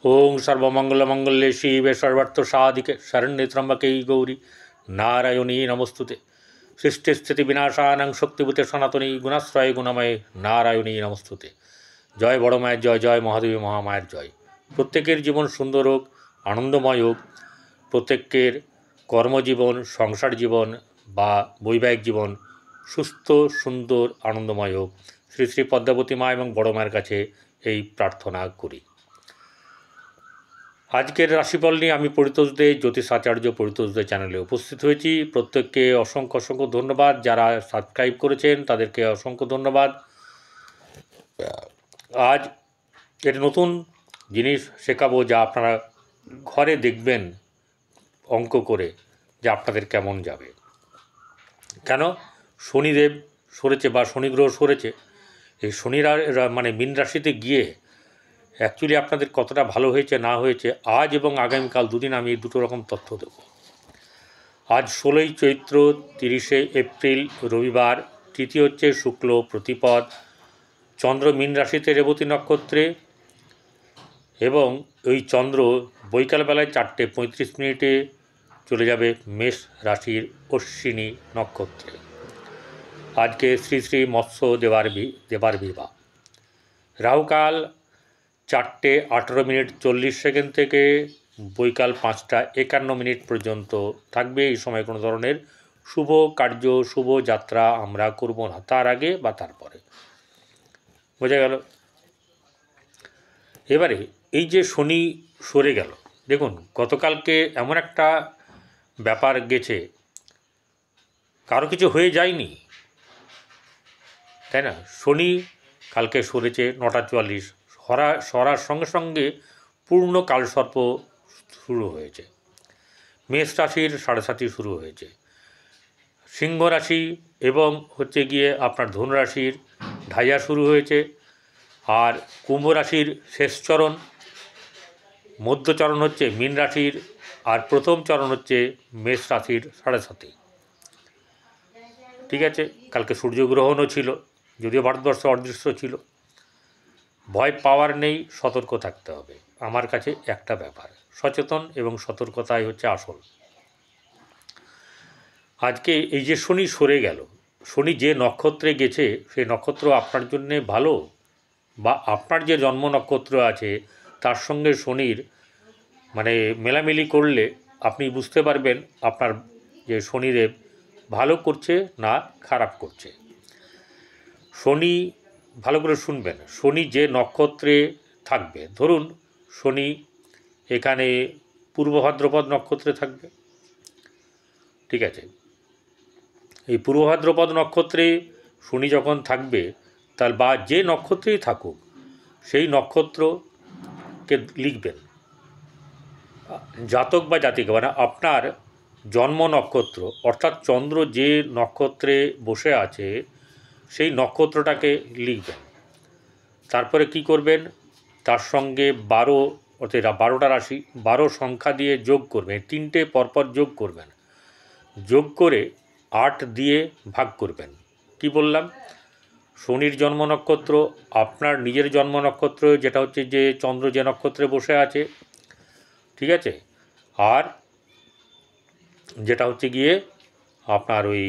ओं सर्वमंगलमंगल्ये शिवे सर्वार्थसाधिके शरण्ये त्र्यंबके गौरी नारायणी नमस्तुते। सृष्टिस्थितिविनाशानां शक्तिभूते सनातनी गुणाश्रय गुणमये नारायणी नमस्तुते। जय बड़ माয়ের জয়, জয় মহাদেবী মহামায়ের জয়। প্রত্যেকের জীবন সুন্দর হোক, আনন্দময় হোক। প্রত্যেকের কর্মজীবন, সংসার জীবন বা বৈবাহিক জীবন সুস্থ, সুন্দর, আনন্দময় হোক। শ্রী শ্রী পদ্মাবতী মা এবং বড় মায়ের কাছে এই প্রার্থনা করি। আজকের রাশিফল নিয়ে আমি পরিতোষ দে, জ্যোতিষ আচার্য পরিতোষ দে চ্যানেলে উপস্থিত হয়েছি। প্রত্যেককে অসংখ্য অসংখ্য ধন্যবাদ। যারা সাবস্ক্রাইব করেছেন তাদেরকে অসংখ্য ধন্যবাদ। আজ এর নতুন জিনিস শেখাবো যা আপনারা ঘরে দেখবেন অঙ্ক করে যে আপনাদের কেমন যাবে। কেন শনিদেব সরেছে বা শনিগ্রহ সরেছে, এই শনিরা মানে মীন রাশিতে গিয়ে অ্যাকচুয়ালি আপনাদের কতটা ভালো হয়েছে না হয়েছে আজ এবং আগামীকাল দুদিন আমি এই দুটো রকম তথ্য দেব। আজ 16ই চৈত্র, 30শে এপ্রিল রবিবার, তিথি হচ্ছে শুক্ল প্রতিপদ, চন্দ্র মীন রাশিতে রেবতী নক্ষত্রে এবং ওই চন্দ্র বৈকালবেলায় 4:35 চলে যাবে মেষ রাশির অশ্বিনী নক্ষত্রে। আজকে শ্রী শ্রী মৎস্য দেবার বিবাহ। রাহুকাল 4:18:40 থেকে বৈকাল 5:51 পর্যন্ত থাকবে। এই সময় কোনো ধরনের শুভ কার্য, শুভ যাত্রা আমরা করব না, তার আগে বা তারপরে। বোঝা গেল? এবারে এই যে শনি সরে গেল, দেখুন গতকালকে এমন একটা ব্যাপার গেছে, কারো কিছু হয়ে যায়নি, তাই না? শনি কালকে সরেছে 9:44, সরার সঙ্গে সঙ্গে পূর্ণ কালসর্প শুরু হয়েছে। মেষ রাশির 7:30 শুরু হয়েছে। সিংহ রাশি এবং হচ্ছে গিয়ে আপনার ধনু রাশির ঢাইয়া শুরু হয়েছে। আর কুম্ভ রাশির শেষ চরণ, মধ্যচরণ হচ্ছে মীন রাশির, আর প্রথম চরণ হচ্ছে মেষ রাশির 7:30। ঠিক আছে, কালকে সূর্যগ্রহণও ছিল, যদিও ভারতবর্ষে অদৃশ্য ছিল। ভয় পাওয়ার নেই, সতর্ক থাকতে হবে। আমার কাছে একটা ব্যাপার, সচেতন এবং সতর্কতাই হচ্ছে আসল। আজকে এই যে শনি সরে গেল, শনি যে নক্ষত্রে গেছে সেই নক্ষত্র আপনার জন্যে ভালো, বা আপনার যে জন্ম নক্ষত্র আছে তার সঙ্গে শনির মানে মেলামেলি করলে আপনি বুঝতে পারবেন আপনার যে শনিদেব ভালো করছে না খারাপ করছে। শনি, ভালো করে শুনবেন, শনি যে নক্ষত্রে থাকবে, ধরুন শনি এখানে পূর্ব ভাদ্রপদ নক্ষত্রে থাকবে, ঠিক আছে? এই পূর্ব ভাদ্রপদ নক্ষত্রে শনি যখন থাকবে, তার বা যে নক্ষত্রেই থাকুক সেই নক্ষত্রকে লিখবেন জাতক বা জাতিকা, মানে আপনার জন্ম নক্ষত্র, অর্থাৎ চন্দ্র যে নক্ষত্রে বসে আছে সেই নক্ষত্রটাকে লিখবেন। তারপরে কি করবেন, তার সঙ্গে 12, অর্থাৎ 12টা রাশি 12 সংখ্যা দিয়ে যোগ করবেন, 3টে পরপর যোগ করবেন, যোগ করে 8 দিয়ে ভাগ করবেন। কি বললাম? শনির জন্ম নক্ষত্র, আপনার নিজের জন্ম নক্ষত্র যেটা হচ্ছে যে চন্দ্র যে নক্ষত্রে বসে আছে, ঠিক আছে, আর যেটা হচ্ছে গিয়ে আপনার ওই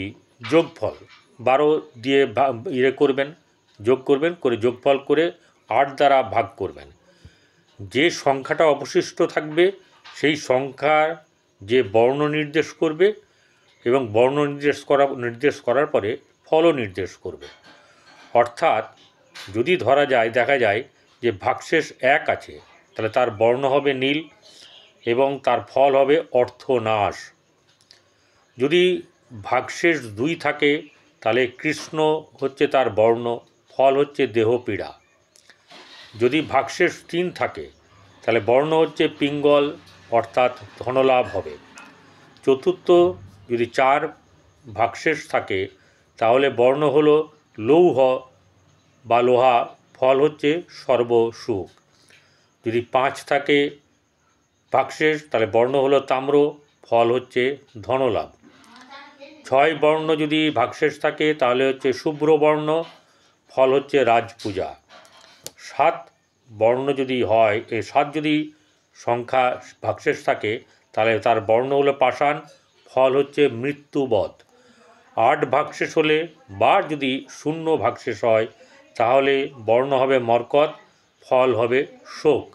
যোগফল 12 দিয়ে করবেন, যোগ করবেন, করে যোগফল করে 8 দ্বারা ভাগ করবেন। যে সংখ্যাটা অবশিষ্ট থাকবে সেই সংখ্যার যে বর্ণ নির্দেশ করবে এবং বর্ণ নির্দেশ করার পরে ফলও নির্দেশ করবে। অর্থাৎ যদি ধরা যায়, দেখা যায় যে ভাগশেষ 1 আছে, তাহলে তার বর্ণ হবে নীল এবং তার ফল হবে অর্থনাশ। যদি ভাগশেষ 2 থাকে তাহলে কৃষ্ণ হচ্ছে তার বর্ণ, ফল হচ্ছে দেহপীড়া। যদি ভাগশেষ 3 থাকে তাহলে বর্ণ হচ্ছে পিঙ্গল, অর্থাৎ ধনলাভ হবে। চতুর্থ যদি 4 ভাগশেষ থাকে তাহলে বর্ণ হলো লৌহ বা লোহা, ফল হচ্ছে সর্বসুখ। যদি 5 থাকে ভাগশেষ তাহলে বর্ণ হলো তাম্র, ফল হচ্ছে ধনলাভ। 6 বর্ণ যদি ভাগশেষ থাকে তাহলে হচ্ছে শুভ্র বর্ণ, ফল হচ্ছে রাজপূজা। 7 বর্ণ যদি হয়, 7 যদি সংখ্যা ভাগশেষ থাকে তাহলে তার বর্ণ হলো পাষাণ, ফল হচ্ছে মৃত্যুবধ। 8 ভাগশেষ হলে বা যদি 0 ভাগশেষ হয় তাহলে বর্ণ হবে মর্কট, ফল হবে শোক।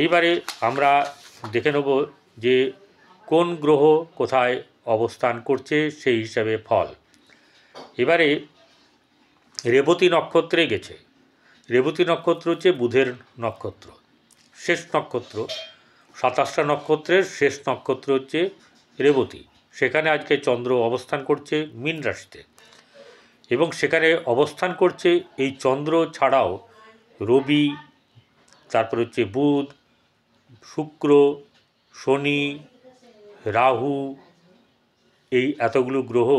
এইবারে আমরা দেখে নেব যে কোন গ্রহ কোথায় অবস্থান করছে সেই হিসাবে ফল। এবারে রেবতী নক্ষত্রে গেছে। রেবতী নক্ষত্র হচ্ছে বুধের নক্ষত্র, শেষ নক্ষত্র। 27টা নক্ষত্রের শেষ নক্ষত্র হচ্ছে রেবতী। সেখানে আজকে চন্দ্র অবস্থান করছে মীন রাশিতে, এবং সেখানে অবস্থান করছে এই চন্দ্র ছাড়াও রবি, তারপর হচ্ছে বুধ, শুক্র, শনি, রাহু, এই এতগুলো গ্রহ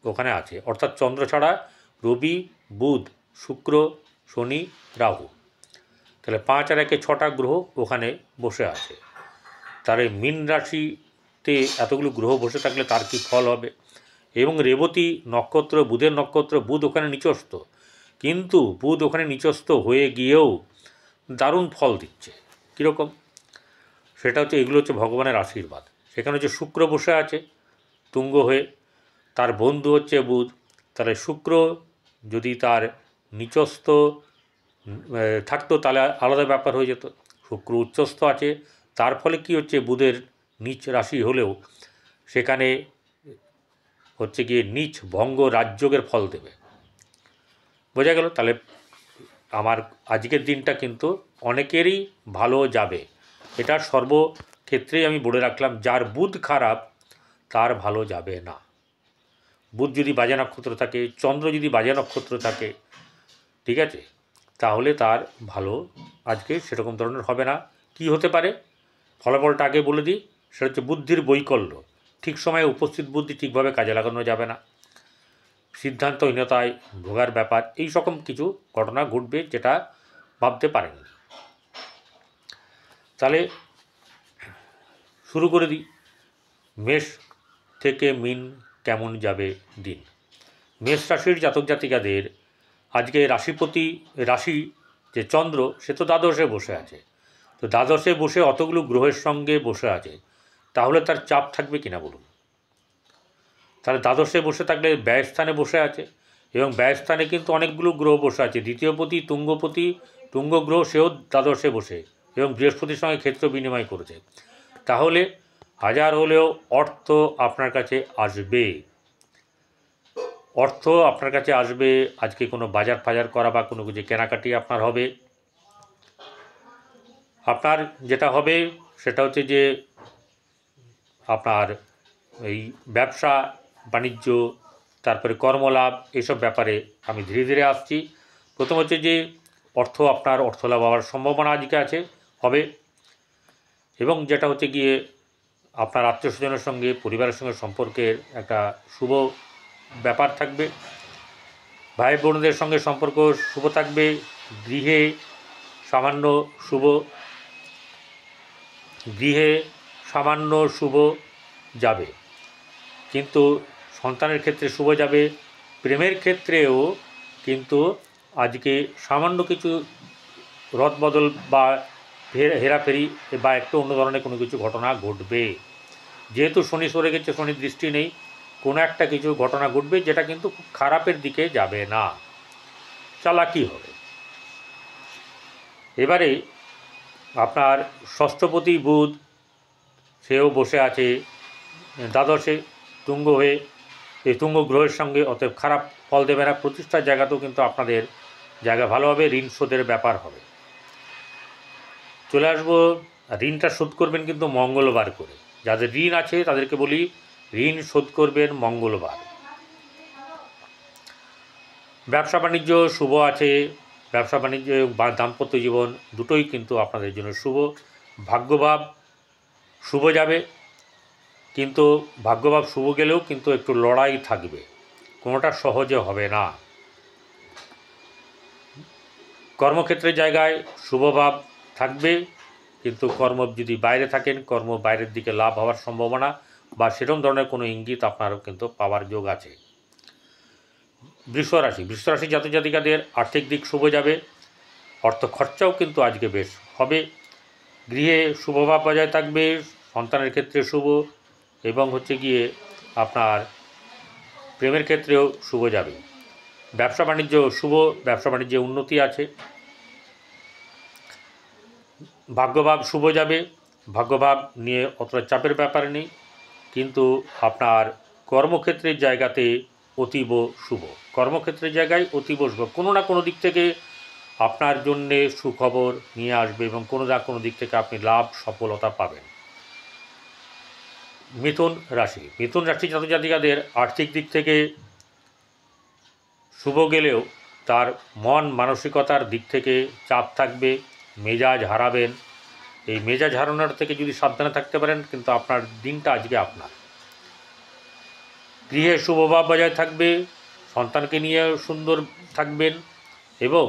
ওখানে আছে। অর্থাৎ চন্দ্র ছাড়া রবি, বুধ, শুক্র, শনি, রাহু, তাহলে 5 আর 1 6টা গ্রহ ওখানে বসে আছে। তার এই মীন রাশিতে এতগুলো গ্রহ বসে থাকলে তার কি ফল হবে। এবং রেবতী নক্ষত্র বুধের নক্ষত্র, বুধ ওখানে নিচস্থ, কিন্তু বুধ ওখানে নিচস্থ হয়ে গিয়েও দারুণ ফল দিচ্ছে। কীরকম? সেটা হচ্ছে, এগুলো হচ্ছে ভগবানের আশীর্বাদ। সেখানে হচ্ছে শুক্র বসে আছে তুঙ্গ হয়ে, তার বন্ধু হচ্ছে বুধ। তাহলে শুক্র যদি তার নিচস্থ থাকতো তাহলে আলাদা ব্যাপার হয়ে যেত। শুক্র উচ্চস্থ আছে, তার ফলে কি হচ্ছে, বুধের নিচ রাশি হলেও সেখানে হচ্ছে গিয়ে নিচ ভঙ্গ রাজযোগের ফল দেবে। বোঝা গেল? তাহলে আমার আজকের দিনটা কিন্তু অনেকেরই ভালো যাবে, এটা সর্বক্ষেত্রেই আমি বলে রাখলাম। যার বুধ খারাপ তার ভালো যাবে না। বুধ যদি বাজে নক্ষত্র থাকে, চন্দ্র যদি বাজে নক্ষত্র থাকে, ঠিক আছে, তাহলে তার ভালো আজকে সেরকম ধরনের হবে না। কি হতে পারে ফলাফলটা আগে বলে দিই। সেটা হচ্ছে বুদ্ধির বৈকল্য, ঠিক সময়ে উপস্থিত বুদ্ধি ঠিকভাবে কাজে লাগানো যাবে না, সিদ্ধান্তহীনতায় ভোগার ব্যাপার, এই রকম কিছু ঘটনা ঘটবে যেটা ভাবতে পারেননি। তাহলে শুরু করে দিই। মেষ থেকে মীন কেমন যাবে দিন। মেষ রাশির জাতক জাতিকাদের আজকে রাশিপতি রাশি যে চন্দ্র, সে তো দ্বাদশে বসে আছে। তো দ্বাদশে বসে অতগুলো গ্রহের সঙ্গে বসে আছে, তাহলে তার চাপ থাকবে কিনা বলুন। তাহলে দ্বাদশে বসে থাকলে ব্যয়স্থানে বসে আছে, এবং ব্যয়স্থানে কিন্তু অনেকগুলো গ্রহ বসে আছে। দ্বিতীয়পতি তুঙ্গ গ্রহ, সেও দ্বাদশে বসে এবং বৃহস্পতির সঙ্গে ক্ষেত্র বিনিময় করেছে। তাহলে হাজার হলেও অর্থ আপনার কাছে আসবে, অর্থ আপনার কাছে আসবে। আজকে কোনো বাজার ফাজার করা বা কোনো কিছু কেনাকাটি আপনার হবে। আপনার যেটা হবে সেটা হচ্ছে যে আপনার এই ব্যবসা বাণিজ্য, তারপরে কর্মলাভ, এসব ব্যাপারে আমি ধীরে ধীরে আসছি। প্রথম হচ্ছে যে আপনার অর্থলাভ হওয়ার সম্ভাবনা আজকে আছে, হবে। এবং যেটা হচ্ছে গিয়ে আপনার আত্মীয় স্বজনের সঙ্গে, পরিবারের সঙ্গে সম্পর্কের একটা শুভ ব্যাপার থাকবে। ভাই বোনদের সঙ্গে সম্পর্ক শুভ থাকবে। গৃহে সামান্য শুভ যাবে, কিন্তু সন্তানের ক্ষেত্রে শুভ যাবে। প্রেমের ক্ষেত্রেও কিন্তু আজকে সামান্য কিছু রদবদল বা হেরাফেরি বা একটু অন্য ধরনের কোনো কিছু ঘটনা ঘটবে। যেহেতু শনি সরে গেছে, শনির দৃষ্টি নেই, কোনো একটা কিছু ঘটনা ঘটবে যেটা কিন্তু খুব খারাপের দিকে যাবে না, চালাকি হবে। এবারে আপনার ষষ্ঠপতি বুধ, সেও বসে আছে দ্বাদশে তুঙ্গ হয়ে, এই তুঙ্গ গ্রহের সঙ্গে, অতএব খারাপ ফল দেবে না। প্রতিষ্ঠার জায়গাতেও কিন্তু আপনাদের জায়গা ভালো হবে, ঋণ শোধের ব্যাপার হবে। চলে আসবো, ঋণটা শোধ করবেন কিন্তু মঙ্গলবার করে। যাদের ঋণ আছে তাদেরকে বলি ঋণ শোধ করবেন মঙ্গলবার। ব্যবসা বাণিজ্য শুভ আছে, ব্যবসা বাণিজ্য বা দাম্পত্য জীবন দুটোই কিন্তু আপনাদের জন্য শুভ। ভাগ্যভাব শুভ যাবে, কিন্তু ভাগ্যভাব শুভ গেলেও কিন্তু একটু লড়াই থাকবে, কোনোটা সহজে হবে না। কর্মক্ষেত্রের জায়গায় শুভভাব থাকবে, কিন্তু কর্ম যদি বাইরে থাকেন, কর্ম বাইরের দিকে লাভ হওয়ার সম্ভাবনা বা সেরকম ধরনের কোনো ইঙ্গিত আপনারও কিন্তু পাওয়ার যোগ আছে। বৃষ রাশি জাতক জাতিকাদের আর্থিক দিক শুভ যাবে, অর্থ খরচাও কিন্তু আজকে বেশ হবে। গৃহে শুভভাব বজায় থাকবে, সন্তানের ক্ষেত্রে শুভ, এবং হচ্ছে গিয়ে আপনার প্রেমের ক্ষেত্রেও শুভ যাবে। ব্যবসা বাণিজ্য শুভ, ব্যবসা বাণিজ্যে উন্নতি আছে। ভাগ্যভাব শুভ যাবে, ভাগ্যভাব নিয়ে অতটা চাপের ব্যাপার নেই, কিন্তু আপনার কর্মক্ষেত্রের জায়গাতে অতীব শুভ, কর্মক্ষেত্রের জায়গায় অতীব শুভ, কোনো না কোনো দিক থেকে আপনার জন্যে সুখবর নিয়ে আসবে এবং কোনো না কোনো দিক থেকে আপনি লাভ সফলতা পাবেন। মিথুন রাশি, মিথুন রাশি জাতজাতিকাদের আর্থিক দিক থেকে শুভ গেলেও তার মন মানসিকতার দিক থেকে চাপ থাকবে, মেজাজ হারাবেন। এই মেজাজ হারানোর থেকে যদি সাবধানে থাকতে পারেন, কিন্তু আপনার দিনটা আজকে আপনার। গৃহে শুভভাব বজায় থাকবে, সন্তানকে নিয়ে সুন্দর থাকবেন, এবং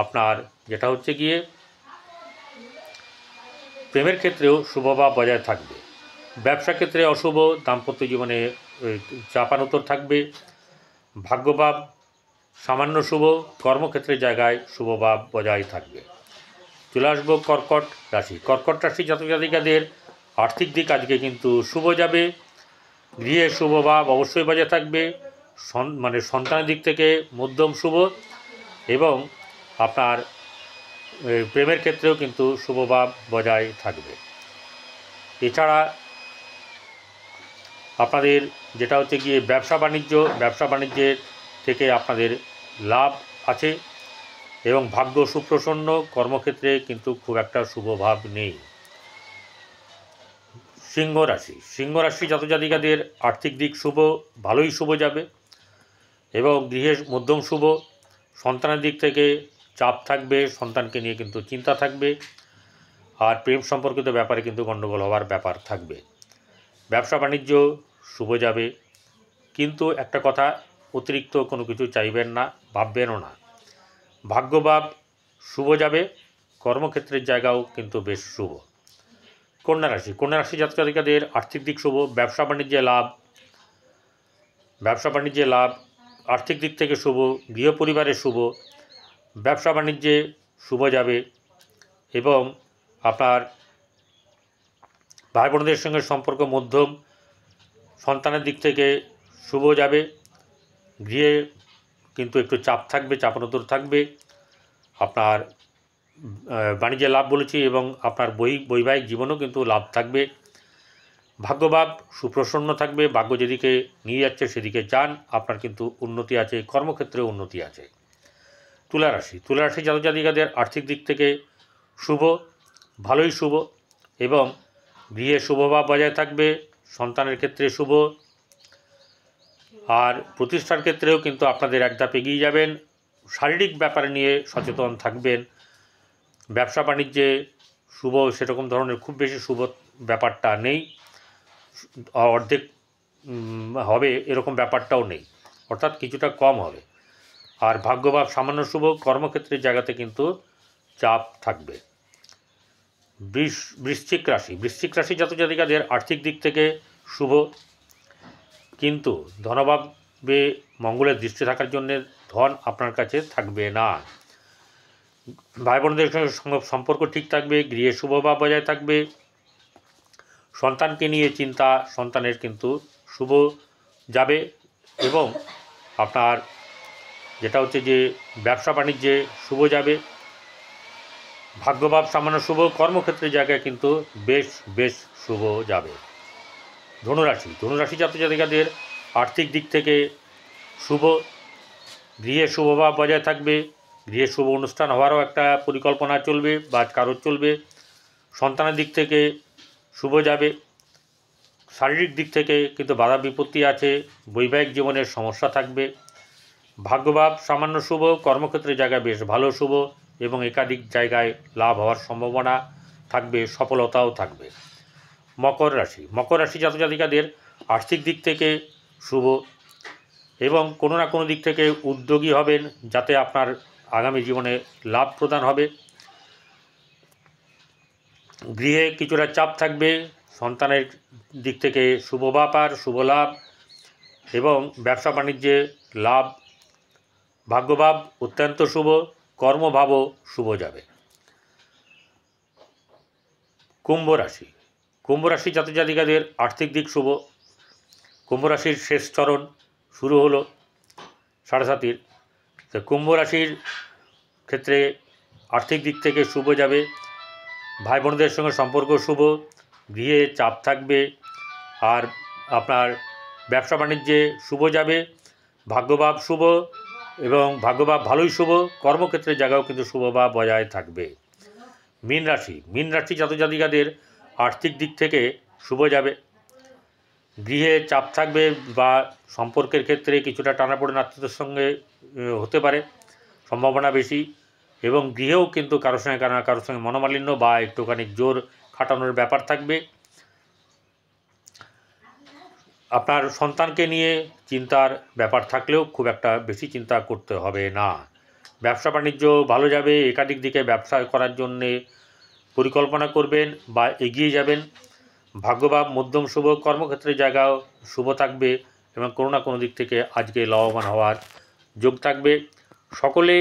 আপনার যেটা হচ্ছে গিয়ে প্রেমের ক্ষেত্রেও শুভভাব বজায় থাকবে। ব্যবসা ক্ষেত্রে অশুভ, দাম্পত্য জীবনে চাপানোতর থাকবে। ভাগ্যভাব সামান্য শুভ, কর্মক্ষেত্রের জায়গায় শুভভাব বজায় থাকবে। চলে আসবো কর্কট রাশি। কর্কট রাশি জাতজাতিকাদের আর্থিক দিক আজকে কিন্তু শুভ যাবে। গৃহে শুভভাব অবশ্যই বজায় থাকবে, সন্তানের দিক থেকে মধ্যম শুভ, এবং আপনার প্রেমের ক্ষেত্রেও কিন্তু শুভভাব বজায় থাকবে। এছাড়া আপনাদের যেটা হচ্ছে গিয়ে ব্যবসা বাণিজ্যের থেকে আপনাদের লাভ আছে, এবং ভাগ্য সুপ্রসন্ন, কর্মক্ষেত্রে কিন্তু খুব একটা শুভভাব নেই। সিংহ রাশি জাতজাতিকাদের আর্থিক দিক শুভ, ভালোই শুভ যাবে, এবং গৃহের মধ্যম শুভ। সন্তানের দিক থেকে চাপ থাকবে, সন্তানকে নিয়ে কিন্তু চিন্তা থাকবে, আর প্রেম সম্পর্কিত ব্যাপারে কিন্তু গণ্ডগোল হওয়ার ব্যাপার থাকবে। ব্যবসা বাণিজ্য শুভ যাবে, কিন্তু একটা কথা, অতিরিক্ত কোনো কিছু চাইবেন না, ভাববেনও না। ভাগ্যভাব শুভ যাবে, কর্মক্ষেত্রের জায়গাও কিন্তু বেশ শুভ। কন্যা রাশি জাতজাতিকাদের আর্থিক দিক শুভ, ব্যবসা বাণিজ্যে লাভ, আর্থিক দিক থেকে শুভ, গৃহ পরিবারের শুভ, ব্যবসা বাণিজ্যে শুভ যাবে, এবং আপনার ভাই বোনদের সঙ্গে সম্পর্ক মধ্যম, সন্তানের দিক থেকে শুভ যাবে। গৃহে কিন্তু একটু চাপ থাকবে, চাপানোতর থাকবে। আপনার বাণিজ্যে লাভ বলেছি, এবং আপনার বৈবাহিক জীবনেও কিন্তু লাভ থাকবে। ভাগ্যভাব সুপ্রসন্ন থাকবে, ভাগ্য যেদিকে নিয়ে যাচ্ছে সেদিকে যান, আপনার কিন্তু উন্নতি আছে, কর্মক্ষেত্রেও উন্নতি আছে। তুলা রাশি জাতজাতিকাদের আর্থিক দিক থেকে শুভ, ভালোই শুভ, এবং গৃহে শুভভাব বজায় থাকবে, সন্তানের ক্ষেত্রে শুভ, আর প্রতিষ্ঠার ক্ষেত্রেও কিন্তু আপনাদের এক ধাপ এগিয়ে যাবেন। শারীরিক ব্যাপার নিয়ে সচেতন থাকবেন। ব্যবসা বাণিজ্যে শুভ সেরকম ধরনের খুব বেশি শুভ ব্যাপারটা নেই, অর্ধেক হবে এরকম ব্যাপারটাও নেই, অর্থাৎ কিছুটা কম হবে। আর ভাগ্যভাব সামান্য শুভ, কর্মক্ষেত্রের জায়গাতে কিন্তু চাপ থাকবে। বৃশ্চিক রাশি জাতজাতিকাদের আর্থিক দিক থেকে শুভ, কিন্তু ধনভাবে মঙ্গলের দৃষ্টি থাকার জন্যে ধন আপনার কাছে থাকবে না। ভাই বোনদের সঙ্গে সম্পর্ক ঠিক থাকবে, গৃহে শুভভাব বজায় থাকবে, সন্তানকে নিয়ে চিন্তা, সন্তানের কিন্তু শুভ যাবে, এবং আপনার যেটা হচ্ছে যে ব্যবসা বাণিজ্যে শুভ যাবে। ভাগ্যভাব সামান্য শুভ, কর্মক্ষেত্রের জায়গায় কিন্তু বেশ শুভ যাবে। ধনুরাশি জাতজাতিকাদের আর্থিক দিক থেকে শুভ, গৃহে শুভভাব বজায় থাকবে, গৃহে শুভ অনুষ্ঠান হওয়ারও একটা পরিকল্পনা চলবে বা কারোর চলবে। সন্তানের দিক থেকে শুভ যাবে, শারীরিক দিক থেকে কিন্তু বাধা বিপত্তি আছে, বৈবাহিক জীবনের সমস্যা থাকবে। ভাগ্যভাব সামান্য শুভ, কর্মক্ষেত্রের জায়গায় বেশ ভালো শুভ, এবং একাধিক জায়গায় লাভ হওয়ার সম্ভাবনা থাকবে, সফলতাও থাকবে। মকর রাশি জাতজাতিকাদের আর্থিক দিক থেকে শুভ, এবং কোনো না কোনো দিক থেকে উদ্যোগী হবেন, যাতে আপনার আগামী জীবনে লাভ প্রদান হবে। গৃহে কিছুটা চাপ থাকবে, সন্তানের দিক থেকে শুভ ব্যাপার, শুভ লাভ, এবং ব্যবসা বাণিজ্যে লাভ। ভাগ্যভাব অত্যন্ত শুভ, কর্মভাবও শুভ যাবে। কুম্ভ রাশি, কুম্ভ রাশি জাতক জাতিকাদের আর্থিক দিক শুভ। কুম্ভ রাশির শেষ চরণ শুরু হলো 7.5 তো কুম্ভ রাশির ক্ষেত্রে আর্থিক দিক থেকে শুভ যাবে। ভাই বোনদের সঙ্গে সম্পর্ক শুভ, গৃহে চাপ থাকবে, আর আপনার ব্যবসা বাণিজ্যে শুভ যাবে, ভাগ্যভাব শুভ, এবং ভাগ্যভাব ভালোই শুভ। কর্মক্ষেত্রের জায়গাও কিন্তু শুভভাব বজায় থাকবে। মীন রাশি, মীন রাশি জাতক জাতিকাদের আর্থিক দিক থেকে শুভ যাবে। গৃহে চাপ থাকবে বা সম্পর্কের ক্ষেত্রে কিছুটা টানাপোড়েন আত্মীয়দের সঙ্গে হতে পারে, সম্ভাবনা বেশি। এবং গৃহেও কিন্তু কারোর সঙ্গে মনোমালিন্য বা একটুখানি জোর খাটানোর ব্যাপার থাকবে। আপনার সন্তানকে নিয়ে চিন্তার ব্যাপার থাকলেও খুব একটা বেশি চিন্তা করতে হবে না। ব্যবসা বাণিজ্য ভালো যাবে, একাধিক দিকে ব্যবসা করার জন্যে পরিকল্পনা করবেন বা এগিয়ে যাবেন। ভাগ্যভাব মধ্যম শুভ, কর্মক্ষেত্রের জায়গাও শুভ থাকবে এবং কোনো না কোনো দিক থেকে আজকে লাভবান হওয়ার যোগ থাকবে। সকলে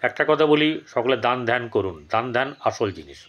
একটা কথা বলি, সকলে দান ধ্যান করুন, দান ধ্যান আসল জিনিস।